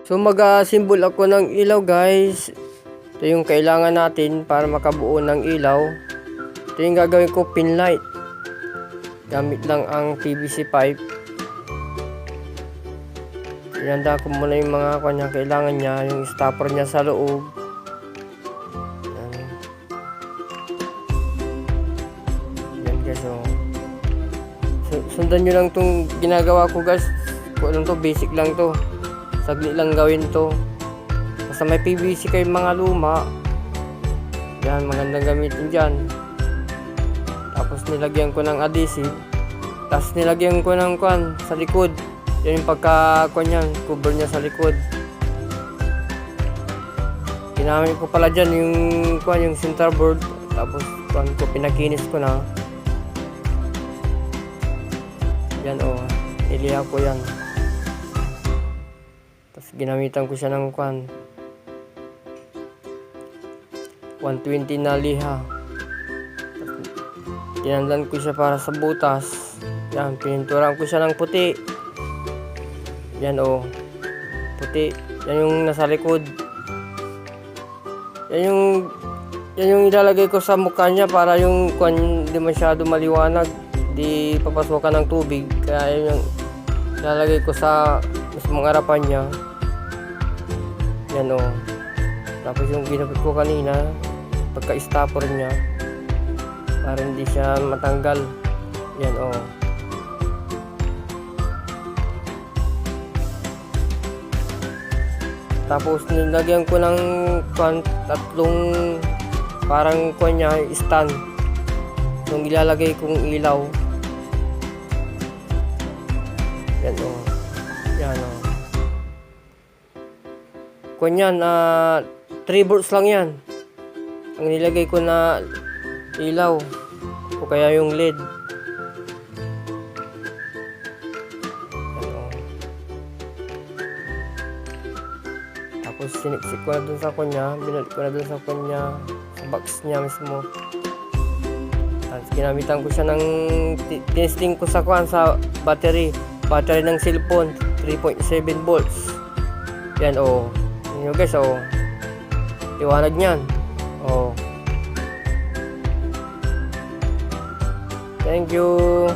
So mag-symbol ako ng ilaw guys. Ito yung kailangan natin para makabuo ng ilaw. Ito yung gagawin ko, pin light. Gamit lang ang PVC pipe. Inanda ko muna yung mga kanya kailangan niya, yung stopper niya sa loob. Yan guys, oh. Sundan nyo lang itong ginagawa ko guys. Kung ano to, basic lang to. Saglit lang gawin to. Basta may PVC kayong mga luma, yan, magandang gamitin dyan. Tapos nilagyan ko ng adhesive. Tapos nilagyan ko ng kwan sa likod. Yan yung pagka-kwan yan, cover niya sa likod. Ginamit ko pala dyan yung kwan, yung center board. Tapos kwan ko, pinakinis ko na. Yan o, iliha ko yan. Tapos ginamitan ko siya ng kwan, 120 na liha. Tinandan ko siya para sa butas. Yan, pininturan ko siya ng puti. Yan o, puti. Yan yung nasa likod. Yan yung ilalagay ko sa mukha niya para yung kwan hindi masyado maliwanag, di papasokan ng tubig. Kaya yun yung ilalagay ko sa mismong harapan niya. Yan o. Tapos yung ginapit ko kanina, pagka-stopper niya, para hindi siya matanggal. Yan o. Tapos nilagyan ko ng tatlong parang niya, stand. Yung ilalagay kong ilaw. Yan o. Yan o. Yan, 3 volts lang yan. Ang nilagay ko na ilaw. O kaya yung LED. Tapos siniksik ko na dun sa kanya, binalik ko na dun sa kanya, sa box niya mismo. Tapos ginamitan ko siya ng testing ko sa battery ng cellphone, 3.7 volts. Yan o. Yan guys o. Liwanag niyan. O. Thank you.